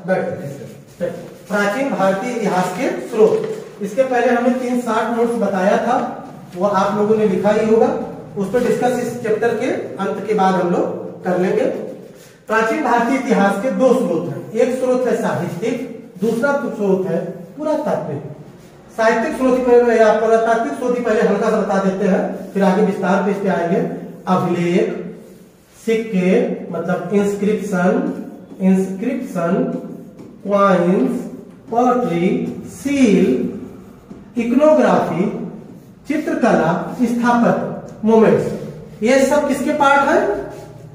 प्राचीन भारतीय इतिहास के स्रोत। इसके पहले हमने 3 शॉर्ट नोट्स बताया था, वो आप लोगों ने लिखा ही होगा। उस पर डिस्कस इस चैप्टर के अंत के बाद हम लोग कर लेंगे। प्राचीन भारतीय इतिहास के 2 स्रोत हैं, एक स्रोत है साहित्यिक, दूसरा स्रोत है पुरातात्विक। साहित्यिक स्रोत या पुरातात्विक स्रोत पहले हल्का सा बता देते हैं, फिर आगे विस्तार पे इस पे आएंगे। अभिलेख, सिक्के मतलब इंस्क्रिप्शन, क्वाइंस, पोएट्री, सील, इकोनोग्राफी, चित्रकला, स्थापत्य, मोमेंट्स, ये सब किसके पार्ट है?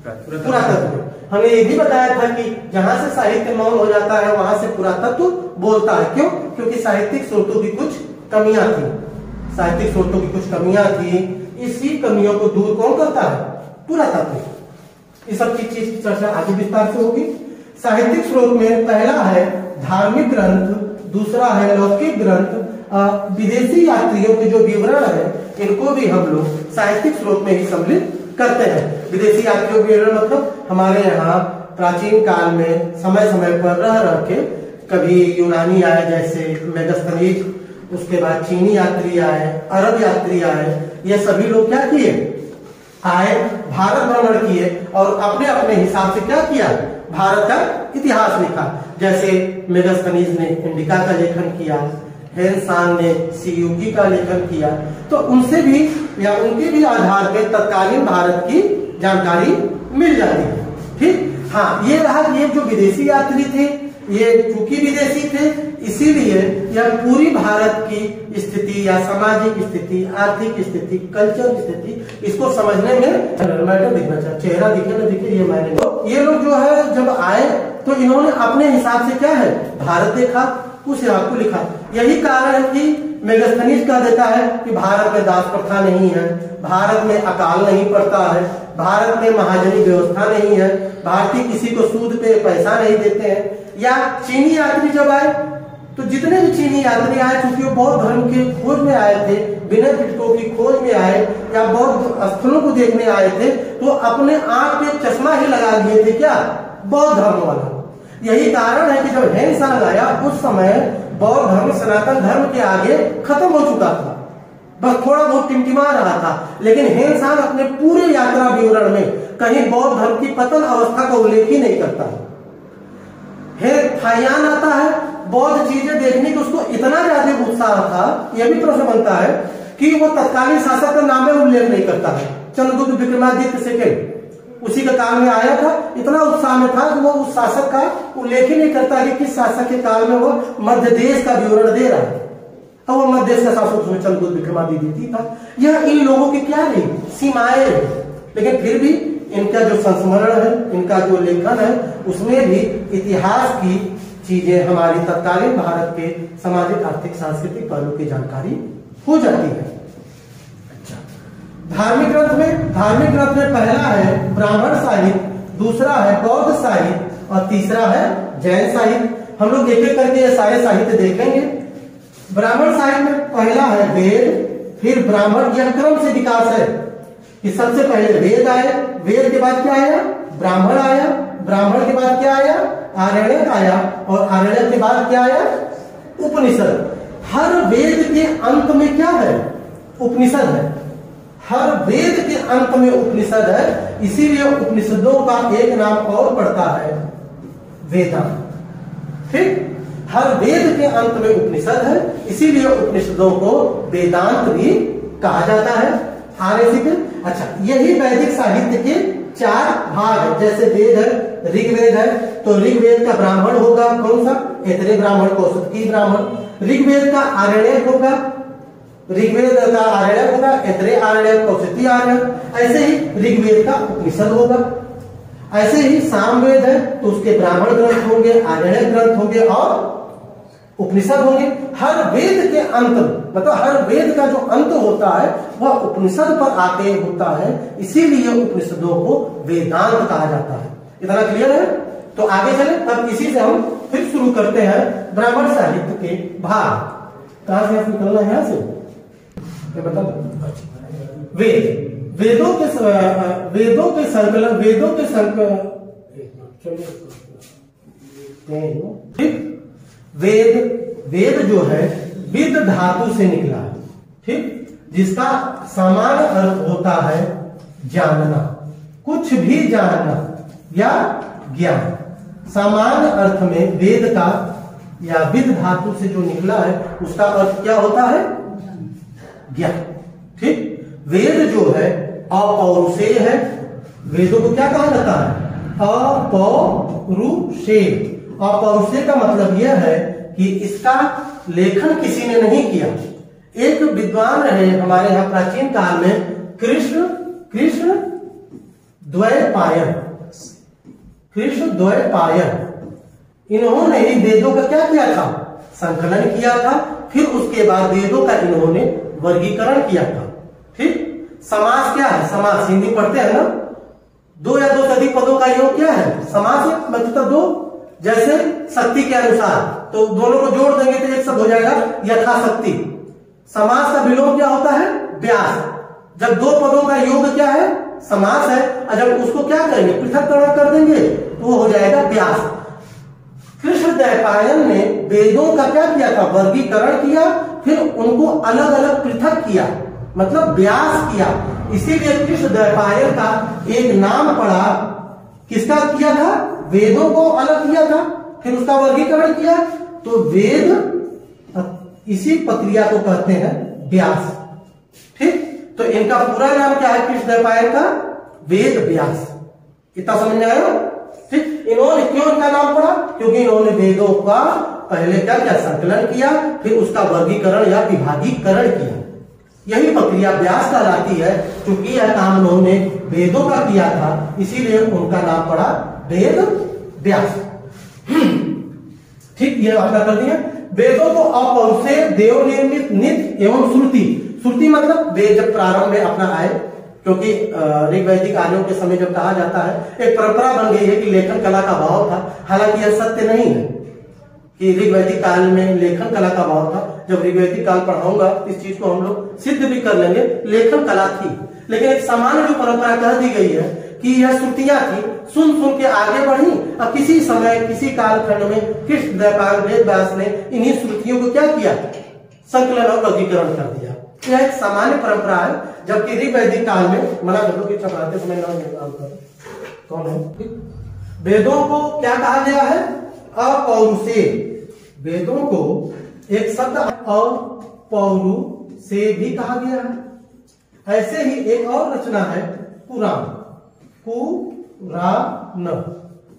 पुरातत्व। हमने ये भी बताया था कि जहां से साहित्य मौन हो जाता है वहां से पुरातत्व बोलता है। क्यों? क्योंकि साहित्यिक स्रोतों की कुछ कमियां थी, साहित्यिक स्रोतों की कुछ कमियां थी। इसी कमियों को दूर कौन करता है? पुरातत्व। इस सब चीज की चर्चा आगे विस्तार से होगी। साहित्यिक स्रोत में पहला है धार्मिक ग्रंथ, दूसरा है लौकिक ग्रंथ। विदेशी यात्रियों के जो विवरण है इनको भी हम लोग साहित्यिक स्रोत में ही सम्मिलित करते हैं। विदेशी यात्रियों के विवरण मतलब हमारे यहाँ प्राचीन काल में समय समय पर रह के कभी यूनानी आए जैसे मेगास्थनीज, उसके बाद चीनी यात्री आए, अरब यात्री आए, ये सभी लोग क्या किए? आए, भारत भ्रमण किए और अपने अपने हिसाब से क्या किया? भारत का इतिहास लिखा। जैसे मेगास्थनीज ने इंडिका का लेखन किया, हेनसांग ने सियूकी का लेखन किया। तो उनसे भी या उनके भी आधार पे तत्कालीन भारत की जानकारी मिल जाती है। ठीक, हाँ, ये रहा। ये जो विदेशी यात्री थे, ये चूंकि विदेशी थे इसीलिए यह पूरी भारत की स्थिति या सामाजिक स्थिति, आर्थिक स्थिति, कल्चर स्थिति, इसको समझने में मैटर दिखना चाहिए। चेहरा दिखे ना दिखे ये मैंने, तो ये लोग जो है जब आए तो इन्होंने अपने हिसाब से क्या है? भारत देखा, उस हिसाब को लिखा। यही कारण है कि मेगास्थनीज कह देता है कि भारत में दास प्रथा नहीं है, भारत में अकाल नहीं पड़ता है, भारत में महाजनी व्यवस्था नहीं है, भारतीय किसी को सूद पे पैसा नहीं देते हैं। या चीनी यात्री जब आए तो जितने भी चीनी यात्री आए, क्योंकि वो बौद्ध धर्म के खोज में आए थे, विनय पिटकों की खोज में आए या बौद्ध स्थलों को देखने आए थे, तो अपने आंख पे चश्मा ही लगा लिए थे, क्या? बौद्ध धर्म वाला। यही कारण है कि जब हेनसांग आया उस समय बौद्ध धर्म सनातन धर्म के आगे खत्म हो चुका था, बस थोड़ा बहुत टिमटिमा रहा था। लेकिन हेनसांग अपने पूरे यात्रा विवरण में कहीं बौद्ध धर्म की पतन अवस्था का उल्लेख ही नहीं करता है। थाईयान आता है, बौद्ध चीजें देखने की उसको इतना ज्यादा उत्साह था, यह भी प्रश्न बनता है कि वो तत्कालीन शासक का नाम में उल्लेख नहीं करता है। चंद्रगुप्त विक्रमादित्य सेकंड उसी के काल में आया था, इतना उत्साह में था कि वो उस शासक का उल्लेख ही नहीं करता कि किस शासक के काल में वो मध्य देश का विवरण दे रहा है। अब वो मध्य देश का शासक उसमें चंद्रगुप्त विक्रमादित्य था। यह इन लोगों की क्या रही? सीमाएं। लेकिन फिर भी इनका जो संस्मरण है, इनका जो लेखन है, उसमें भी इतिहास की चीजें हमारी तत्कालीन भारत के सामाजिक, आर्थिक, सांस्कृतिक पहलू की जानकारी हो जाती है। धार्मिक ग्रंथ में पहला है ब्राह्मण साहित्य, दूसरा है बौद्ध साहित्य और तीसरा है जैन साहित्य। हम लोग एक एक करके ये सारे साहित्य देखेंगे। ब्राह्मण साहित्य में पहला है वेद, फिर ब्राह्मण। यह क्रम से विकास है कि सबसे पहले वेद आए, वेद के बाद क्या आया? ब्राह्मण आया, ब्राह्मण के बाद क्या आया? आरण्यक आया, और आरण्यक के बाद क्या आया? उपनिषद। हर वेद के अंत में क्या है? उपनिषद है। हर वेद के अंत में उपनिषद है, इसीलिए उपनिषदों का एक नाम और पड़ता है वेदांत। ठीक, हर वेद के अंत में उपनिषद है, इसीलिए उपनिषदों को वेदांत भी कहा जाता है। आगे सीखे। अच्छा, यही वैदिक साहित्य के 4 भाग है। जैसे वेद है, ऋग्वेद है, तो ऋग्वेद का ब्राह्मण होगा कौन सा? ऐतरेय ब्राह्मण, कौशिकी ब्राह्मण। ऋग्वेद का आरण्यक होगा, ऋग्वेद का आरण्यक होगा, ऐतरेय आरण्यक, कौशिकी आरण्यक। ऐसे ही ऋग्वेद का उपनिषद होगा। ऐसे ही सामवेद है तो उसके ब्राह्मण ग्रंथ होंगे, आरण्यक ग्रंथ होंगे और उपनिषद होंगे। हर वेद के अंत, मतलब हर वेद का जो अंत होता है वह उपनिषद पर आके होता है, इसीलिए उपनिषदों को वेदांत कहा जाता है। इतना क्लियर है? तो आगे चले, तब इसी से हम फिर शुरू करते हैं ब्राह्मण साहित्य के भाग। कहां से निकलना है? यहां से बता दो। वेदों के संकलन, ठीक। वेद, वेद जो है विद धातु से निकला है, ठीक, जिसका सामान्य अर्थ होता है जानना, कुछ भी जानना या ज्ञान। सामान्य अर्थ में वेद का या विद धातु से जो निकला है उसका अर्थ क्या होता है? ज्ञान, ठीक। वेद जो है अपौरुषेय है। वेदों को क्या कहा जाता है? अपौरुषेय। अपौरुषेय का मतलब यह है कि इसका लेखन किसी ने नहीं किया। एक विद्वान रहे हमारे यहाँ प्राचीन काल में, कृष्ण द्वैपायन, कृष्ण द्वैपायन। इन्होंने ही वेदों का क्या किया था? संकलन किया था। फिर उसके बाद वेदों का इन्होंने वर्गीकरण किया था, ठीक। समास क्या है? समास हिंदी पढ़ते हैं ना, दो या दो से अधिक पदों का योग क्या है? समास है, मतलब दो। जैसे शक्ति के अनुसार, तो दोनों को जोड़ देंगे तो एक शब्द हो जाएगा यथाशक्ति। समास का विलोम क्या होता है? व्यास। जब दो पदों का योग क्या है? समास है। और जब उसको क्या करेंगे? पृथक्करण कर देंगे तो वो हो जाएगा व्यास। कृष्ण द्वैपायन ने वेदों का क्या किया था? वर्गीकरण किया, फिर उनको अलग अलग पृथक किया, मतलब व्यास किया। इसीलिए कृष्ण द्वैपायन का एक नाम पड़ा। किसका किया था? वेदों को अलग किया था, फिर उसका वर्गीकरण किया। तो वेद, इसी प्रक्रिया को कहते हैं व्यास, ठीक। तो इनका पूरा नाम क्या है कृष्ण द्वैपायन का? वेद व्यास। इतना समझ में आया, ठीक। इन्होंने क्यों इनका नाम पड़ा? क्योंकि इन्होंने वेदों का पहले क्या क्या संकलन किया, फिर उसका वर्गीकरण या विभागीकरण किया। यही प्रक्रिया व्यास कहलाती है। क्योंकि यह काम उन्होंने वेदों का किया था, इसीलिए उनका नाम पड़ा वेद व्यास, ठीक। ये आपका कर दिया। वेदों को अपौरुषेय, देव निर्मित, नित्य एवं श्रुति। श्रुति मतलब वेद जब प्रारंभ में अपना आए, क्योंकि ऋग्वैदिक आर्यों के समय जब कहा जाता है, एक परंपरा बन गई है कि लेखन कला का भाव था। हालांकि यह सत्य नहीं है कि ऋग्वैदिक काल में लेखन कला का भाव था। जब ऋग्वैदिक काल पढ़ाऊंगा इस चीज को हम लोग सिद्ध भी कर लेंगे, लेखन कला थी। लेकिन एक सामान्य जो परंपरा कह दी गई है कि यह श्रुतियां थी, सुन सुन के आगे बढ़ी। और किसी समय, किसी कालखंड में कृष्ण द्वैपायन वेद व्यास ने इन्हीं श्रुतियों को क्या किया? संकलन और वर्गीकरण कर दिया। यह एक सामान्य परंपरा है। जबकि ऋग्वैदिक काल में, मना कर दो कि पढ़ाते समय नाम कौन है? वेदों को क्या कहा गया है? अपौरुषेय। वेदों को एक शब्द अपौरुषेय भी कहा गया है। ऐसे ही एक और रचना है पुराण, पुराण।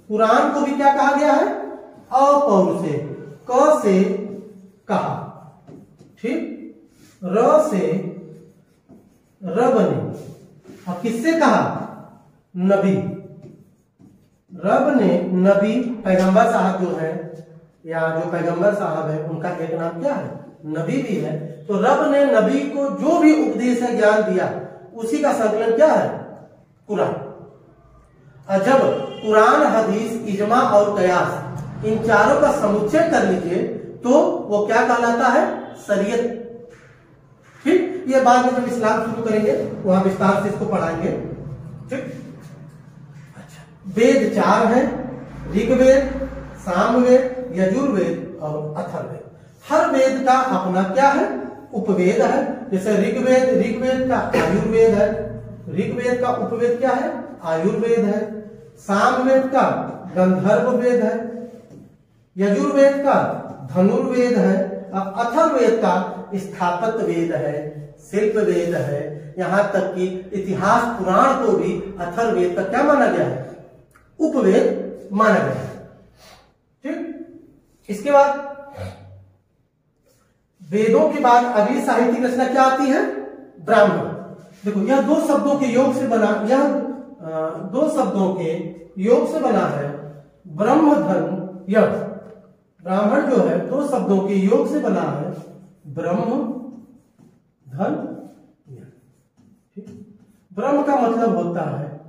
पुराण को भी क्या कहा गया है? अपौरुषेय। क से कहा, ठीक, र से रब ने। अब किससे कहा? नबी। रब ने नबी, पैगंबर साहब जो है, या जो पैगंबर साहब है उनका एक नाम क्या है? नबी भी है। तो रब ने नबी को जो भी उपदेश है, ज्ञान दिया, उसी का संकलन क्या है? कुरान। और जब कुरान, हदीस, इजमा और कयास, इन चारों का समुच्चय कर लीजिए तो वो क्या कहलाता है? शरीयत, ठीक। ये बाद में जब इस्लाम शुरू करेंगे वहां विस्तार से इसको पढ़ाएंगे, ठीक। अच्छा, वेद चार हैं: ऋग्वेद, सामवेद, यजुर्वेद और अथर्ववेद। हर वेद का अपना क्या है? उपवेद है। जैसे ऋग्वेद का आयुर्वेद है, ऋग्वेद का उपवेद क्या है? आयुर्वेद है। सामवेद का गंधर्व वेद है, यजुर्वेद का धनुर्वेद है, और अथर्ववेद का स्थापत्य वेद है, शिल्प वेद है। यहां तक कि इतिहास पुराण को भी अथर्ववेद का क्या माना गया है? उपवेद माना गया है, ठीक। इसके बाद वेदों के बाद अगली साहित्यिक रचना क्या आती है? ब्राह्मण। देखो, यह दो शब्दों के योग से बना, यह दो शब्दों के योग से बना है। ब्रह्म धर्म यज्ञ। ब्राह्मण जो है दो शब्दों के योग से बना है। ब्रह्म धन यज्ञ। ब्रह्म का मतलब होता है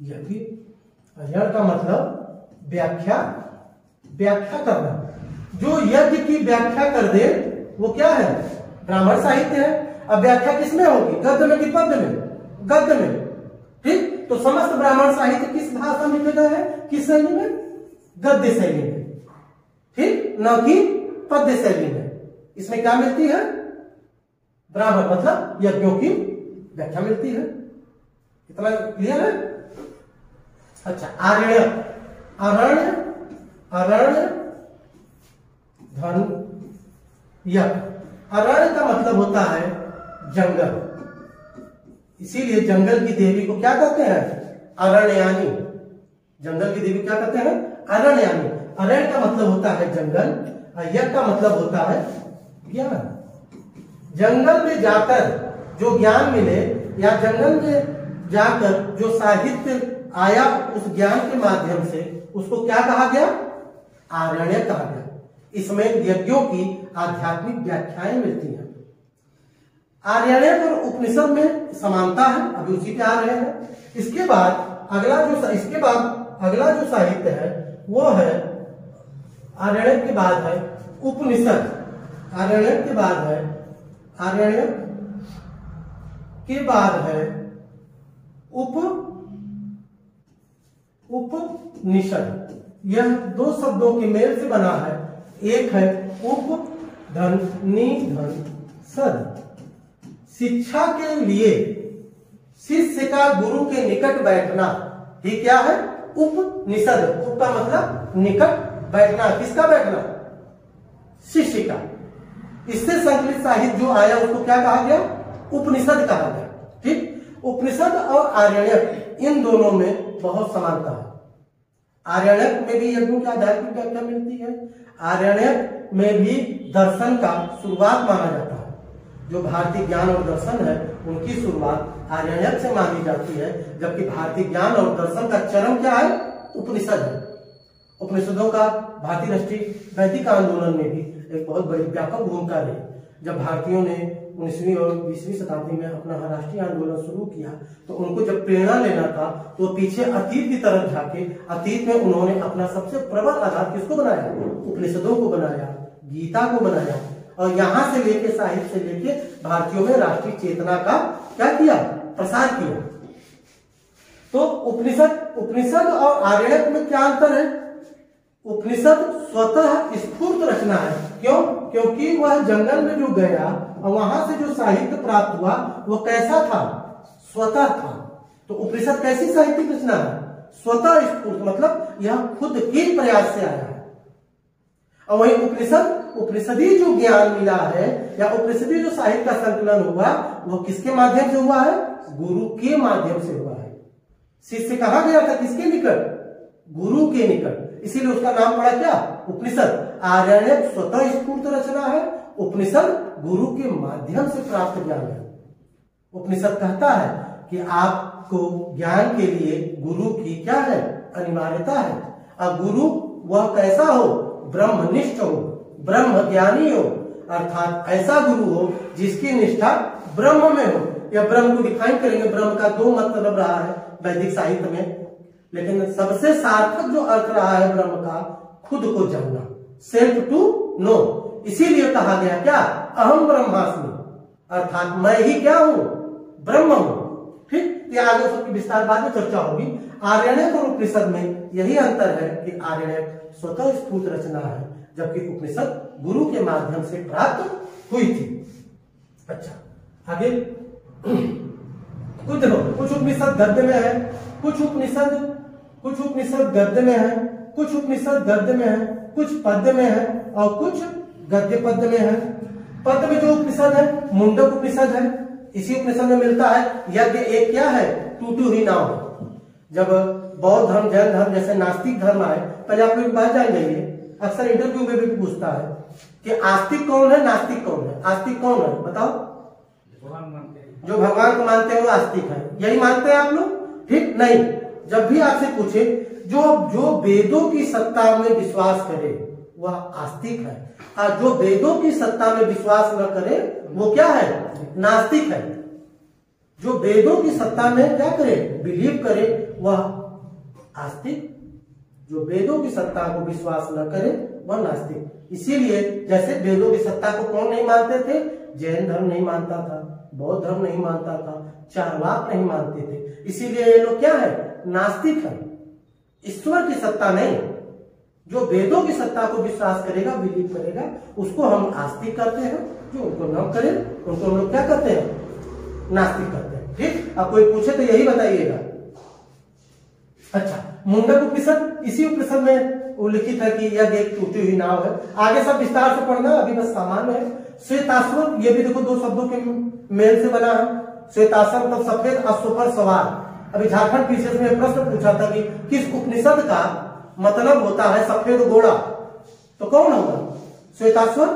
यज्ञ, यज्ञ का मतलब व्याख्या, व्याख्या करना। जो यज्ञ की व्याख्या कर दे वो क्या है? ब्राह्मण साहित्य है। अब व्याख्या किसमें होगी? गद्य में कि पद्य में? गद्य में, ठीक। तो समस्त ब्राह्मण साहित्य किस भाषा में लिखे गए हैं? किस शैली में? गद्य शैली में, ठीक, न कि पद्य शैली में। इसमें क्या मिलती है? ब्राह्मण मतलब यज्ञों की व्याख्या मिलती है। इतना क्लियर है? अच्छा, आरण्य, अरण्य, अरण्य धन यज्ञ। अरण्य का मतलब होता है जंगल, इसीलिए जंगल की देवी को क्या कहते हैं? अरण्यानी। जंगल की देवी क्या कहते हैं? अरण्यानी। अरण्य का मतलब होता है जंगल और यज्ञ का मतलब होता है ज्ञान। जंगल में जाकर जो ज्ञान मिले या जंगल में जाकर जो साहित्य आया उस ज्ञान के माध्यम से, उसको क्या कहा गया? आरण्य कहा गया। इसमें यज्ञों की आध्यात्मिक व्याख्याएं मिलती हैं। आर्यण्य और उपनिषद में समानता है, अभी उसी पे आ रहे हैं। इसके बाद अगला जो साहित्य है वो है आर्यण्य के बाद है उपनिषद। आर्यण्य के बाद है उपनिषद। यह दो शब्दों के मेल से बना है। एक है उप धन नि धन सद। शिक्षा के लिए शिष्य का गुरु के निकट बैठना ही क्या है? उपनिषद। उप का मतलब निकट, बैठना किसका बैठना? शिष्य का। इससे संकलित साहित्य जो आया उसको क्या कहा गया? उपनिषद कहा गया। ठीक, उपनिषद और आर्यण्यक इन दोनों में बहुत समानता है। आर्यण्यक में भी यज्ञों की आध्यात्मिक व्याख्या मिलती है। आर्यण्यक में भी दर्शन का शुरुआत माना जाता है। जो भारतीय ज्ञान और दर्शन है उनकी शुरुआत आर्यण्यक से मानी जाती है, जबकि भारतीय ज्ञान और दर्शन का चरम क्या है? उपनिषद है। उपनिषदों का भारतीय राष्ट्रीय वैदिक आंदोलन में भी एक बहुत बड़ी व्यापक भूमिका रही। जब भारतीयों ने 19वीं और 20वीं शताब्दी में अपना राष्ट्रीय आंदोलन शुरू किया तो उनको जब प्रेरणा लेना था तो पीछे अतीत की तरफ झाके अतीत में उन्होंने अपना सबसे प्रबल आधार किसको बनाया? उपनिषदों को बनाया, गीता को बनाया और यहां से लेके साहित्य से लेके भारतीयों में राष्ट्रीय चेतना का क्या किया? प्रसार किया। तो उपनिषद और आर्यण्यक में क्या अंतर है? उपनिषद स्वतः स्फूर्त रचना है। क्यों? क्योंकि वह जंगल में जो गया और वहां से जो साहित्य प्राप्त हुआ वो कैसा था? स्वतः था। तो उपनिषद कैसी साहित्यिक रचना है? स्वतः स्फूर्त, मतलब यह खुद के प्रयास से आया है। और वही उपनिषदी जो ज्ञान मिला है या उपनिषदी जो साहित्य का संकलन हुआ वो किसके माध्यम से हुआ है? गुरु के माध्यम से हुआ है। शिष्य कहाँ गया था? किसके निकट? गुरु के निकट। इसीलिए उसका नाम पड़ा क्या? उपनिषद। आर्यण्यक स्वतः स्फूर्त रचना है, उपनिषद गुरु के माध्यम से प्राप्त ज्ञान है। उपनिषद कहता है कि आपको ज्ञान के लिए गुरु की क्या है? अनिवार्यता है। और गुरु वह कैसा हो? ब्रह्मनिष्ठ हो, ब्रह्म ज्ञानी हो, अर्थात ऐसा गुरु हो जिसकी निष्ठा ब्रह्म में हो। या ब्रह्म को डिफाइन करेंगे, ब्रह्म का दो मतलब रहा है वैदिक साहित्य में, लेकिन सबसे सार्थक जो अर्थ रहा है ब्रह्म का, खुद को जानना, सेल्फ टू नो। इसीलिए कहा गया क्या? अहम ब्रह्मास्मि, अर्थात मैं ही क्या हूं? ब्रह्म हूं। ठीक, ये आगे सबकी विस्तार बाद में चर्चा होगी। आर्यण्यक और उपनिषद में यही अंतर है कि आर्यण्यक स्वतः स्फूर्त रचना है जबकि उपनिषद गुरु के माध्यम से प्राप्त हुई थी। अच्छा, आगे कुछ देखो, कुछ उपनिषद गद्य में है, कुछ उपनिषद गद्य में है, कुछ उपनिषद गद्य में है, कुछ पद्य में है और कुछ गद्य पद्य में है। पद्य में जो उपनिषद है मुंडक उपनिषद है। इसी उपनिषद में मिलता है यज्ञ एक क्या है? टूटू ही नाव। जब बौद्ध धर्म, जैन धर्म जैसे नास्तिक धर्म आए, पहले आप लोग बात जान जाइए, अक्सर इंटरव्यू में भी पूछता है कि आस्तिक कौन है, नास्तिक कौन है? आस्तिक कौन है बताओ? जो भगवान को मानते हैं वो आस्तिक है। यही मानते हैं आप लोग? ठीक नहीं। जब भी आपसे पूछे जो वेदों की सत्ता में विश्वास करे वह आस्तिक है, और जो वेदों की सत्ता में विश्वास न करे वो क्या है? नास्तिक है। जो वेदों की सत्ता में क्या करे? बिलीव करे, वह आस्तिक। जो वेदों की सत्ता को विश्वास न करे वह नास्तिक। इसीलिए जैसे वेदों की सत्ता को कौन नहीं मानते थे? जैन धर्म नहीं मानता था, बौद्ध धर्म नहीं मानता था, चारवाक नहीं मानते थे। इसीलिए ये लोग क्या है? नास्तिक है। ईश्वर की सत्ता नहीं, जो वेदों की सत्ता को विश्वास करेगा, बिलीव करेगा, उसको हम आस्तिक करते हैं। जो उनको न करे उनको हम लोग क्या करते हैं? नास्तिक करते हैं। ठीक, अब कोई पूछे तो यही बताइएगा। अच्छा, मुंडक उपनिषद, इसी उपनिषद में उल्लिखित है कि यह एक टूटी हुई नाव है। आगे सब विस्तार से पढ़ना, अभी बस सामान्य है। श्वेताश्व, ये भी देखो दो शब्दों के मेल से बना है। श्वेताश्व मतलब सफेद अश्व पर सवार। अभी झारखंड पीसीएस में प्रश्न पूछा था कि किस उपनिषद का मतलब होता है सफेद घोड़ा, तो कौन होगा? श्वेताश्व।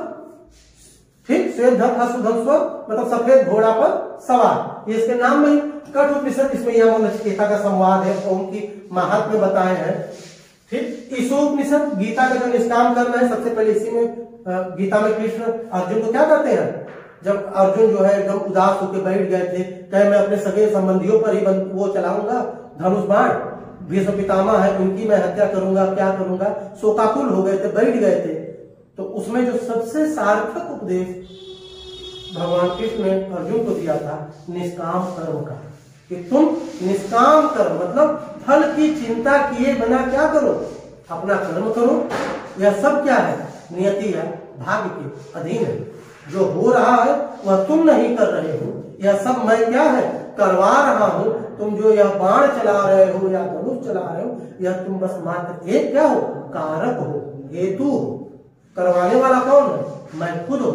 ठीक, श्वेत धन अश्व धन स्व मतलब सफेद घोड़ा पर सवार, ये इसके नाम में। कठ उपनिषद, इसमें यह नचिकेता का संवाद है, ओम की महात्म्य बताए हैं। ठीक, ईशोपनिषद, गीता का जो निष्काम कर्म है, सबसे पहले इसी में गीता में कृष्ण अर्जुन को क्या करते हैं? जब अर्जुन जो है एकदम उदास होकर बैठ गए थे, कहे मैं अपने सगे संबंधियों पर ही वो चलाऊंगा धनुष बाण, भीष्म पितामह है उनकी मैं हत्या करूंगा, क्या करूंगा, शोकाकुल हो गए थे, बैठ गए थे। तो उसमें जो सबसे सार्थक उपदेश भगवान कृष्ण ने अर्जुन को दिया था निष्काम कर्म का, कि तुम निष्काम कर्म मतलब फल की चिंता किए बिना क्या करो? अपना कर्म करो। यह सब क्या है? नियति है, भाग्य के अधीन है। जो हो रहा है वह तुम नहीं कर रहे हो, यह सब मैं क्या है? करवा रहा हूं। तुम जो यह बाण चला रहे हो या धनुष चला रहे हो, यह तुम बस मात्र एक क्या हो? कारक हो, हेतु हो। करवाने वाला कौन है? मैं खुद हूं।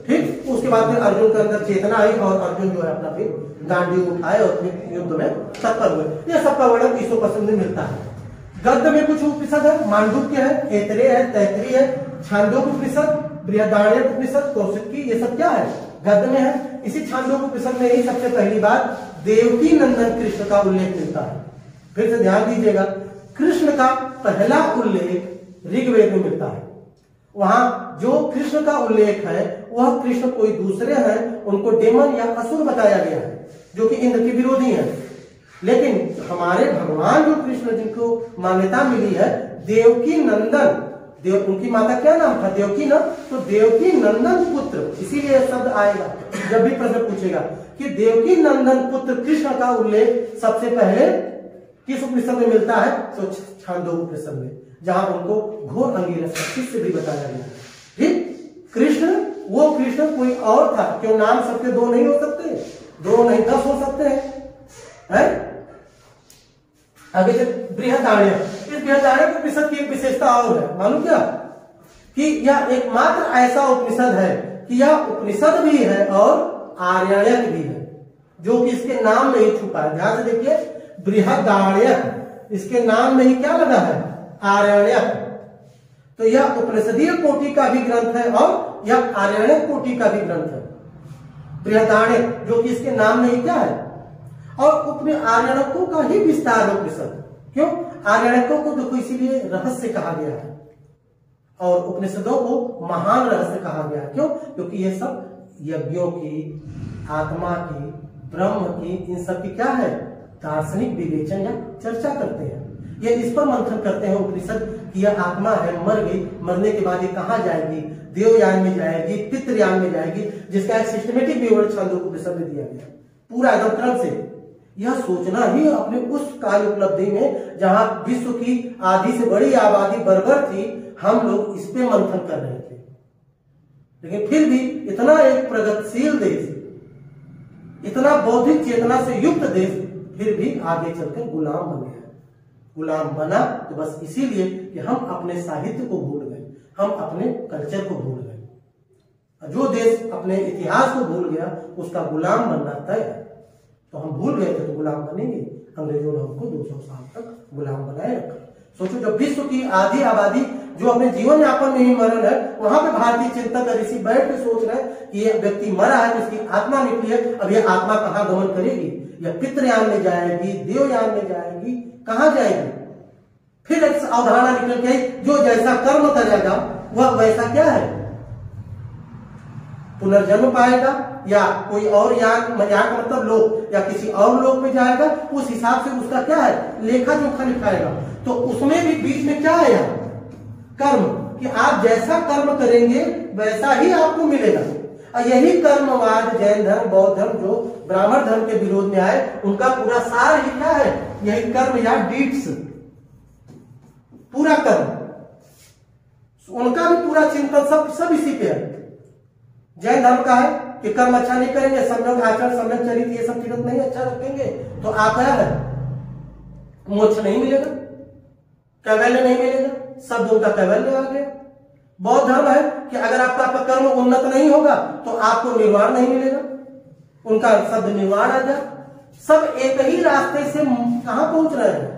ठीक, उसके बाद में अर्जुन के अंदर चेतना आई और अर्जुन जो है अपना फिर गांडी उठाए और फिर युद्ध में तत्पर हुए। यह सबका वर्णन ईशोपनिषद में मिलता है। गद्य में कुछ उपनिषद है, मांडुक्य है, ऐतरेय है, तैत्तिरीय है, छांदोग्य उपनिषद, बृहदारण्यक उपनिषद, कौशिकी, ये सब क्या है? गद्य में है। इसी छांदोग्य उपनिषद में ही सबसे पहली बार देवकी नंदन कृष्ण का उल्लेख मिलता है। फिर से ध्यान दीजिएगा, कृष्ण का पहला उल्लेख ऋग्वेद में मिलता है। वहां जो कृष्ण का उल्लेख है वह कृष्ण कोई दूसरे हैं, उनको डेमन या असुर बताया गया है, जो कि इंद्र के विरोधी हैं। लेकिन हमारे भगवान जो कृष्ण जिनको मान्यता मिली है देवकी नंदन, उनकी माता क्या नाम था? देवकी ना, तो देवकी नंदन पुत्र, इसीलिए शब्द आएगा जब भी प्रश्न पूछेगा कि देवकी नंदन पुत्र कृष्ण का उल्लेख सबसे पहले किस उपनिषद में मिलता है? तो छांदोग्य उपनिषद में, जहां उनको घोर अंगिरस शिष्य भी बताया गया। ठीक, कृष्ण वो कृष्ण कोई और था। क्यों नाम सबके दो नहीं हो सकते? दो नहीं 10 हो सकते हैं। आगे बृहदारण्यक, इस बृहदारण्यक उपनिषद की एक विशेषता और है, मालूम क्या? कि यह एकमात्र ऐसा उपनिषद है कि यह उपनिषद भी है और आर्यायक भी है, जो कि इसके नाम में ही छुपा है। ध्यान से देखिए, बृहदारण्यक, इसके नाम में ही क्या लगा है? आर्यायक। तो यह उपनिषदीय कोटि का भी ग्रंथ है और यह आर्यायक कोटि का भी ग्रंथ है। बृहदारण्यक जो कि इसके नाम में ही क्या है? और उपने आर्यायकों का ही विस्तार है उपनिषद। क्यों? आर्यायकों को देखो इसीलिए रहस्य कहा गया है और उपनिषदों को महान रहस्य कहा गया है। क्यों? क्योंकि ये सब यज्ञों की, आत्मा की, ब्रह्म की, इन सब की क्या है? दार्शनिक विवेचन या चर्चा करते हैं। ये इस पर मंथन करते हैं उपनिषद कि यह आत्मा है, मर गई, मरने के बाद ये कहाँ जाएगी? देवयान में जाएगी, पितृयान में जाएगी, जिसका एक सिस्टमेटिक विवरण छांदोग्य उपनिषद में दिया गया पूरा एकदम क्रम से। यह सोचना ही अपने उस काल उपलब्धि में जहां विश्व की आधी से बड़ी आबादी बर्बर थी, हम लोग इस पे मंथन कर रहे थे। लेकिन फिर भी इतना एक प्रगतिशील देश, इतना बौद्धिक चेतना से युक्त देश, फिर भी आगे चलकर गुलाम बन गया। गुलाम बना तो बस इसीलिए कि हम अपने साहित्य को भूल गए, हम अपने कल्चर को भूल गए। जो देश अपने इतिहास को भूल गया उसका गुलाम बनना तय है। तो हम भूल गए थे तो गुलाम बनेंगे। अंग्रेजों ने हमको 200 साल तक गुलाम बनाए रखा। सोचो, जब विश्व की आधी आबादी जो अपने जीवन यापन में ही मरण है, वहां पे भारतीय चिंतक ऋषि बैठ के सोच रहे हैं कि ये व्यक्ति मरा है, इसकी आत्मा निकली है, अब ये आत्मा कहाँ गमन करेगी? या पितृयान में जाएगी, देवयान में जाएगी, कहाँ जाएगी? फिर एक अवधारणा निकल के आई, जो जैसा कर्म करेगा वह वैसा क्या है? पुनर्जन्म पाएगा या कोई और यान का मतलब लोक या किसी और लोक में जाएगा, उस हिसाब से उसका क्या है? लेखा जोखा लिखाएगा। तो उसमें भी बीच में क्या है? कर्म, कि आप जैसा कर्म करेंगे वैसा ही आपको मिलेगा। और यही कर्मवाद जैन धर्म, बौद्ध धर्म जो ब्राह्मण धर्म के विरोध में आए, उनका पूरा सार ही क्या है? यही कर्म या डीड्स, पूरा कर्म। पूरा चिंतन सब इसी पे है। जैन धर्म का है कि कर्म अच्छा नहीं करेंगे, संयोग आचरण सम्यक चरित्र ये सब चीजें नहीं अच्छा रखेंगे तो आप है मोक्ष नहीं मिलेगा, कैवल्य नहीं मिलेगा, शब्द उनका कैवल्य आ गया। बौद्ध धर्म है कि अगर आपका कर्म उन्नत नहीं होगा तो आपको निर्वाण नहीं मिलेगा, उनका शब्द निर्वाण आ गया। सब एक ही रास्ते से कहां पहुंच रहे हैं,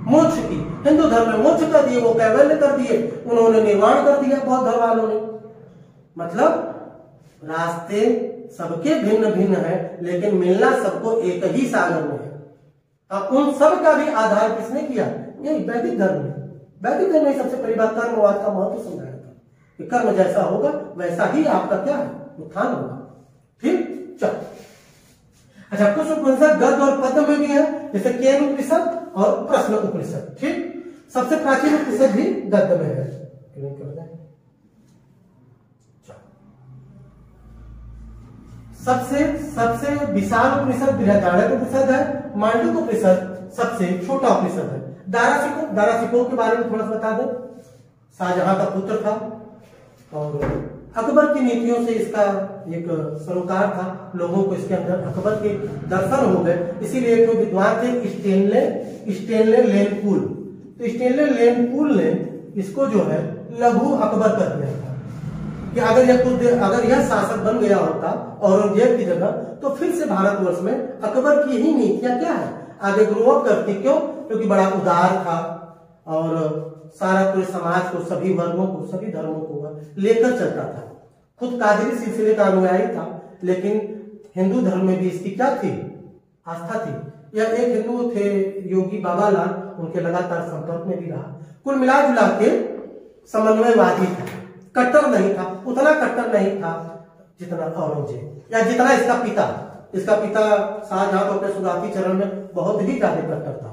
मोक्ष की। हिंदू धर्म में मोक्ष कर दिए, वो कैवल्य कर दिए, उन्होंने निर्वाण कर दिया बौद्ध धर्म वालों ने। मतलब रास्ते सबके भिन्न भिन्न है, लेकिन मिलना सबको एक ही सागर में है। और उन सब का भी आधार किसने किया, यही वैदिक धर्म में। वैदिक धर्म में सबसे पहली बात कर्मवाद का महत्व समझाया था कि कर्म जैसा होगा वैसा ही आपका क्या है, उत्थान होगा। ठीक, चलो। अच्छा, कुछ उपनिषद गद्य और पद्य में भी है, जैसे केन उपनिषद और प्रश्न उपनिषद। ठीक, सबसे प्राचीन उपनिषद भी गद्य में है। सबसे विशाल उपनिषद बृहदारण्यक उपनिषद है। मांडुक्य उपनिषद सबसे छोटा उपनिषद है। दारासिकों के बारे में थोड़ा सा बता दें। शाहजहां का पुत्र था और अकबर की नीतियों से इसका एक सरोकार था, लोगों को इसके अंदर अकबर के दर्शन हो गए। इसीलिए एक विद्वान थे स्टेनले लेनपूल, तो स्टेनले लेनपूल ने इसको जो है लघु अकबर कर दिया था कि अगर यह शासक बन गया होता औरंगजेब की जगह तो फिर से भारतवर्ष में अकबर की ही नीतियां क्या है आगे ग्रो अप करती। क्यों? क्योंकि बड़ा उदार था और सारा पूरे समाज को, सभी वर्गों को, सभी धर्मों को लेकर चलता था। खुद कादरी सिलसिले का अनुयायी था, लेकिन हिंदू धर्म में भी इसकी क्या थी, आस्था थी। यह एक हिंदू थे योगी बाबालाल, उनके लगातार संपर्क में भी रहा। कुल मिला जुला के समन्वयवादी था, कट्टर नहीं था, उतना कट्टर नहीं था जितना औरंगजेब या जितना इसका पिता शाहजहां तो अपने शुरुआती चरण में बहुत ही ज्यादा कट्टर था।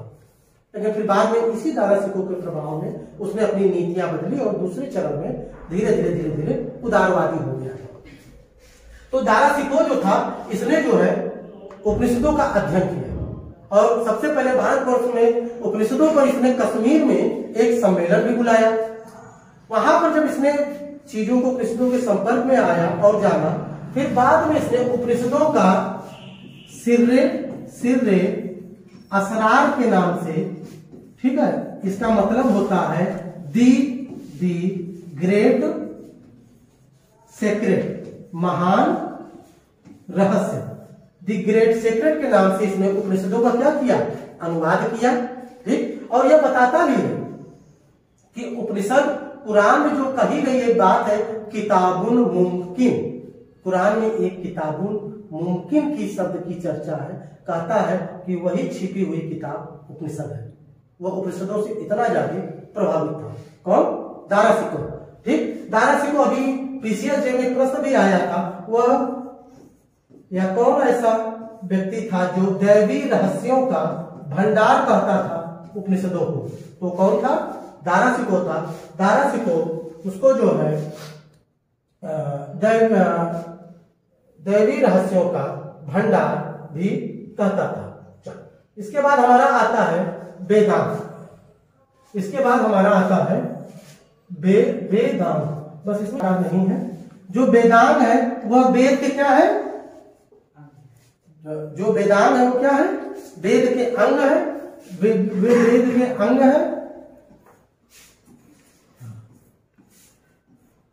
लेकिन फिर बाद में इसी दारासिकों के प्रभाव में उसने अपनी नीतियां बदली और दूसरे चरण में धीरे धीरे उदारवादी हो गया। तो दारासिको जो था, इसने जो है उपनिषदों का अध्ययन किया और सबसे पहले भारतवर्ष में उपनिषदों पर इसने कश्मीर में एक सम्मेलन भी बुलाया। वहां पर जब इसने चीजों को उपनिषदों के संपर्क में आया और जाना, फिर बाद में इसने उपनिषदों का सिर्रे असरार के नाम से, ठीक है, इसका मतलब होता है दी ग्रेट सेक्रेट, महान रहस्य। दी ग्रेट सेक्रेट के नाम से इसने उपनिषदों का क्या किया, अनुवाद किया। ठीक, और यह बताता भी है कि उपनिषद कुरान में जो कही गई एक बात है, किताबुन मुमकिन, कुरान में एक किताबुन मुमकिन की शब्द की चर्चा है। कहता है कि वही छिपी हुई किताब उपनिषद है। वह उपनिषदों से इतना ज्यादा प्रभावित था। कौन? दारासिको। ठीक, दारासिको अभी पीसीएस जे में प्रश्न भी आया था, वह या कौन ऐसा व्यक्ति था जो दैवी रहस्यों का भंडार कहता था उपनिषदों को, तो कौन था? दारासिको था। दारासिको उसको जो है दैवी रहस्यों का भंडार भी कहता था। इसके बाद हमारा आता है वेदांत। इसके बाद हमारा आता है वेदांत। बस इसमें नहीं है। जो वेदांत है वह वेद के क्या है, जो वेदांत है वो क्या है, वेद के अंग है। वेद के अंग है।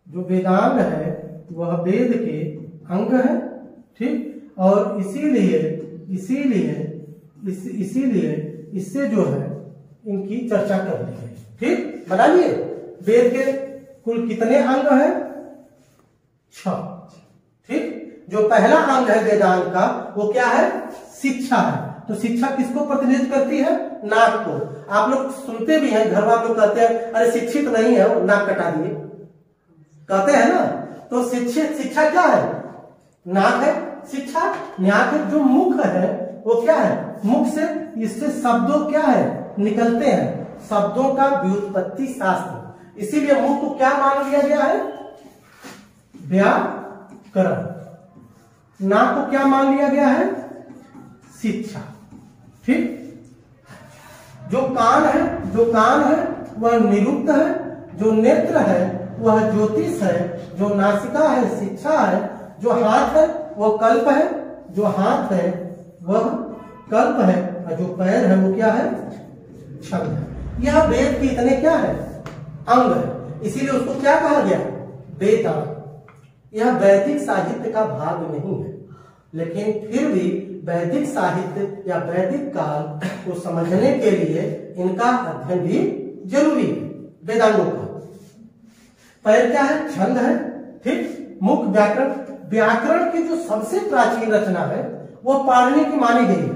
जो वेदांग है वह वेद के अंग है। ठीक, और इसीलिए इससे जो है इनकी चर्चा करनी है। ठीक, बनाइए। वेद के कुल कितने अंग हैं? 6। ठीक, जो पहला अंग है वेदांग का वो क्या है, शिक्षा है। तो शिक्षा किसको प्रतिनिधित्व करती है? नाक को। आप लोग सुनते भी हैं, घर में आप लोग कहते हैं अरे शिक्षित नहीं है वो, नाक कटा दिए, कहते हैं ना। तो शिक्षा क्या है? नाक है शिक्षा। नाक है। जो मुख है वो क्या है, मुख से इससे शब्दों क्या है निकलते हैं, शब्दों का व्युत्पत्ति शास्त्र। इसीलिए मुख को क्या मान लिया गया है, व्याकरण। नाक को क्या मान लिया गया है, शिक्षा। ठीक, जो कान है वह निरुक्त है। जो नेत्र है वह ज्योतिष है, जो नासिका है शिक्षा है, जो हाथ है वह कल्प है, जो हाथ है वह कल्प है, और जो पैर है वो क्या है, छंद है। यह वेद की इतने क्या है, अंग है, इसीलिए उसको क्या कहा गया, वेदांग। यह वैदिक साहित्य का भाग नहीं है, लेकिन फिर भी वैदिक साहित्य या वैदिक काल को समझने के लिए इनका अध्ययन भी जरूरी है। वेदांगों का पैर क्या है, छंद है, ठीक। मुख व्याकरण, व्याकरण की जो सबसे प्राचीन रचना है वो पाणिनि की मानी गई है,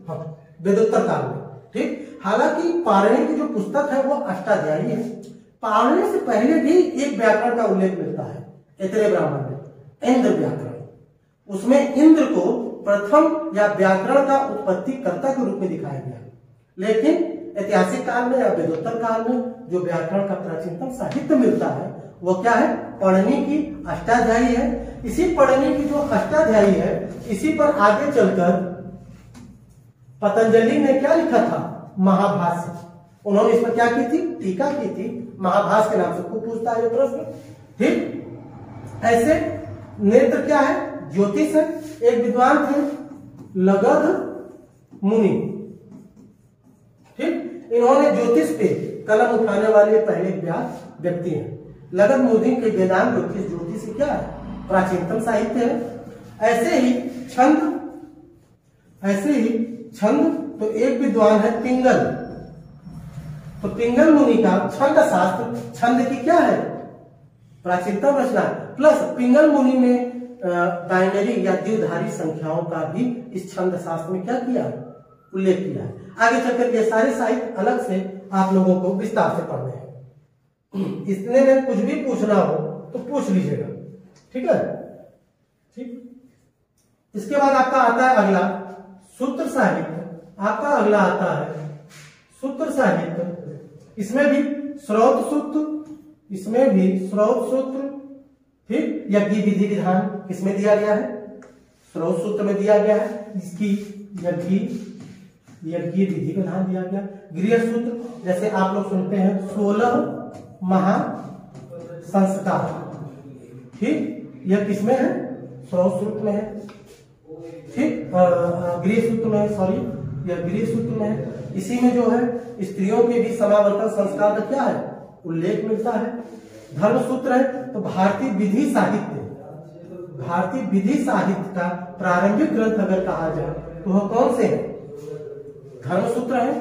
हाँ, वेदोत्तर काल में, ठीक। हालांकि पाणिनि की जो पुस्तक है वो अष्टाध्यायी है। पाणिनि से पहले भी एक व्याकरण का उल्लेख मिलता है ऐतरेय ब्राह्मण में, इंद्र व्याकरण। उसमें इंद्र को प्रथम या व्याकरण का उत्पत्ति कर्ता के रूप में दिखाया गया, लेकिन ऐतिहासिक काल में या वेदोत्तर काल में जो व्याकरण का प्राचीनतम साहित्य मिलता है वो क्या है, पाणिनि की अष्टाध्यायी है। इसी पाणिनि की जो अष्टाध्यायी है, इसी पर आगे चलकर पतंजलि ने क्या लिखा था, महाभाष्य। उन्होंने इस पर क्या की थी, टीका की थी, महाभाष्य के नाम से खूब पूछता है ये प्रश्न, ठीक। ऐसे नेत्र क्या है, ज्योतिष है। एक विद्वान थे लगध मुनि, ठीक। इन्होंने ज्योतिष पे कलम उठाने वाले पहले व्यक्ति हैं। लगध मुनि के वेदांत ज्योतिष क्या है, प्राचीनतम साहित्य है। ऐसे ही छंद तो एक विद्वान है पिंगल। तो पिंगल मुनि का छंद शास्त्र, छंद की क्या है, प्राचीनतम रचना। प्लस पिंगल मुनि ने बाइनरी या द्विधारी संख्याओं का भी इस छंद शास्त्र में क्या किया, उल्लेख किया है। आगे चलकर ये सारे साहित्य अलग से आप लोगों को विस्तार से पढ़ने हैं। इसने में कुछ भी पूछना हो तो पूछ लीजिएगा, ठीक है, ठीक। इसके बाद आपका आता है अगला सूत्र साहित्य। आपका अगला आता है सूत्र साहित्य। इसमें भी स्रोत सूत्र, इसमें भी स्रोत सूत्र, ठीक। यज्ञ विधि विधान किसमें दिया गया है, स्रोत सूत्र में दिया गया है। इसकी यज्ञ विधि विधान दिया गया। गृह सूत्र, जैसे आप लोग सुनते हैं 16 महासंस्कार, ठीक। यह किसमें है, स्रोत सूत्र में है, ठीक। गृह सूत्र में, सॉरी, यह गृह सूत्र में है। इसी में जो है स्त्रियों के भी समावर्तन संस्कार का क्या है, उल्लेख मिलता है। धर्म सूत्र है। तो भारतीय विधि साहित्य, भारतीय विधि साहित्य का प्रारंभिक ग्रंथ अगर कहा जाए तो वह कौन से है, धर्म सूत्र है,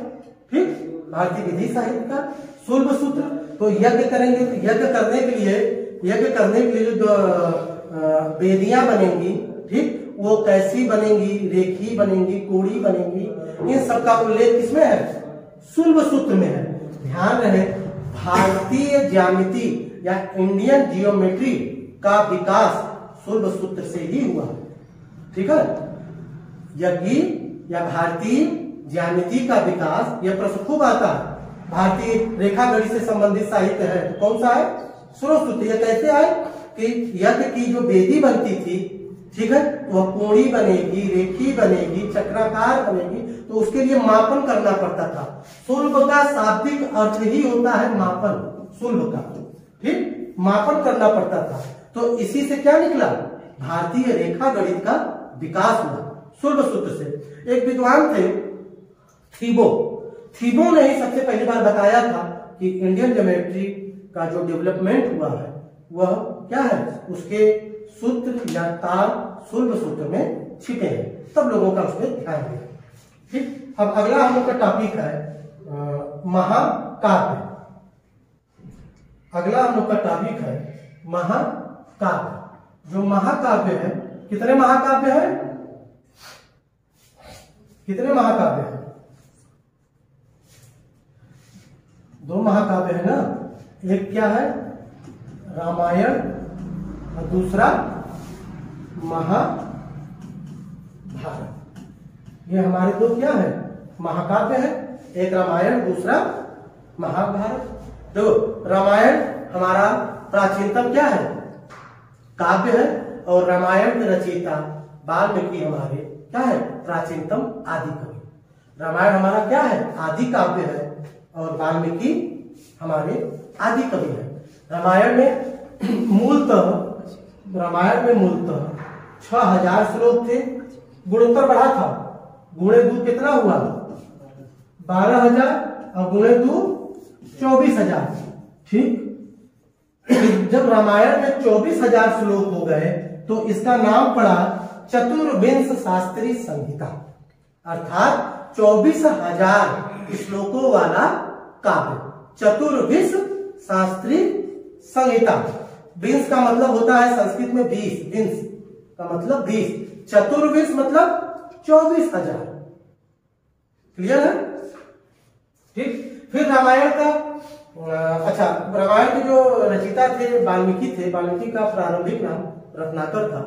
ठीक। भारतीय विधि साहित्य का शुल्ब सूत्र। तो यज्ञ करेंगे तो यज्ञ करने के लिए जो वेदियां बनेंगी, ठीक, वो कैसी बनेंगी, रेखी बनेंगी, कोड़ी बनेंगी, इन सब का उल्लेख किसमें है, शुल्ब सूत्र में है। ध्यान रहे, भारतीय ज्यामिति या इंडियन जियोमेट्री का विकास शुल्ब सूत्र से ही हुआ, ठीक है। यज्ञ या भारतीय ज्यामिति का विकास, यह प्रश्न खूब आता है। भारतीय रेखा गणित से संबंधित साहित्य है, कौन सा है, स्रोत सूत्र। यह कैसे आए कि यज्ञ की जो वेदी बनती थी, ठीक है, वह कोणी बनेगी, रेखी बनेगी, चक्राकार बनेगी, तो उसके लिए मापन करना पड़ता था। शुल्ब का शाब्दिक अर्थ ही होता है मापन, शुल्ब का, ठीक, मापन करना पड़ता था। तो इसी से क्या निकला, भारतीय रेखा गणित का विकास हुआ शुल्ब सूत्र से। एक विद्वान थे थीबो ने ही सबसे पहली बार बताया था कि इंडियन ज्योमेट्री का जो डेवलपमेंट हुआ है वह क्या है, उसके सूत्र या तार शुल्ब सूत्र में छिपे हैं। तब लोगों का उसमें ध्यान दिया, ठीक। अब अगला हम लोग का टॉपिक है महाकाव्य। अगला हम लोग का टॉपिक है महाकाव्य। जो महाकाव्य है, कितने महाकाव्य है, कितने महाकाव्य है, 2 महाकाव्य है ना। एक क्या है, रामायण, और दूसरा महाभारत। ये हमारे 2 क्या है, महाकाव्य है। एक रामायण, दूसरा महाभारत। तो रामायण हमारा प्राचीनतम क्या है, काव्य है, और रामायण के रचयिता वाल्मीकि हमारे क्या है, प्राचीनतम आदि कवि। रामायण हमारा क्या है, आदि काव्य है, और वाल्मीकि हमारे आदि कवि है। रामायण में मूलतः रामायण में मूलतः 6000 श्लोक थे। गुणोत्तर बढ़ा था, गुणे 2 कितना हुआ 12,000 और गुणे 2 24,000। ठीक, जब रामायण में 24,000 श्लोक हो गए तो इसका नाम पड़ा चतुर्विंश शास्त्री संहिता, अर्थात 24,000 श्लोकों वाला काव्य, चतुर्विंश शास्त्री संहिता। विंश का मतलब होता है संस्कृत में 20, विंश का मतलब 20, चतुर्विंश मतलब 24,000। क्लियर है? ठीक, फिर रामायण का अच्छा, रामायण के जो रचयिता थे वाल्मीकि थे। वाल्मीकि का प्रारंभिक नाम रत्नाकर था।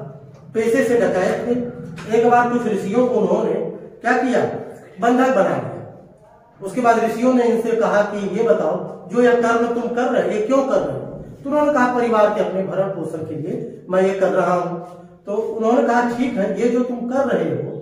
पेशे से डकैत थे। एक बार कुछ ऋषियों को उन्होंने क्या किया, बंधक बना दिया। उसके बाद ऋषियों ने इनसे कहा कि ये बताओ जो यह कर्म तुम कर रहे हो क्यों कर रहे हो? तो उन्होंने कहा परिवार के अपने भरण पोषण के लिए मैं ये कर रहा हूं। तो उन्होंने कहा ठीक है, ये जो तुम कर रहे हो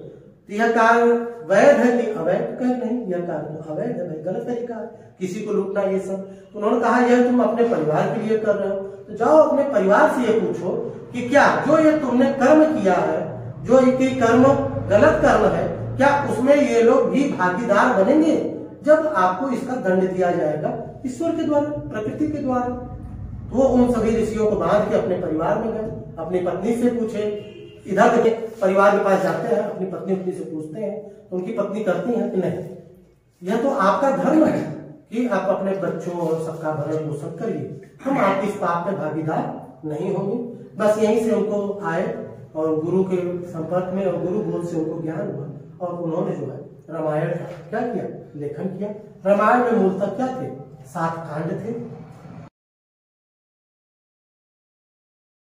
यह कार्य वैध है कि अवैध? कहीं नहीं, यह कार्य तो अवैध है भाई, गलत तरीका है, किसी को लूटना ये सब। तो उन्होंने कहा यह तुम अपने परिवार के लिए कर रहे हो, तो जाओ अपने परिवार से ये पूछो कि क्या जो ये तुमने कर्म किया है, जो ये कर्म गलत कर्म है, क्या उसमें ये लोग भी भागीदार बनेंगे जब आपको इसका दंड दिया जाएगा ईश्वर के द्वारा, प्रकृति के द्वारा? तो वो उन सभी ऋषियों को बांध के अपने परिवार में गए, अपनी पत्नी से पूछे। इधर के परिवार के पास जाते हैं, अपनी पत्नी अपनी से पूछते हैं, तो उनकी पत्नी कहती है कि नहीं, यह तो आपका धर्म है कि आप अपने बच्चों और सबका भरण पोषण करिए, हम आपके इस पाप में भागीदार नहीं होंगे। बस यहीं से उनको आए और गुरु के संपर्क में और गुरु बोध से उनको ज्ञान हुआ और उन्होंने जो है रामायण का क्या किया, लेखन किया। रामायण में मूलतः क्या थे, 7 कांड थे।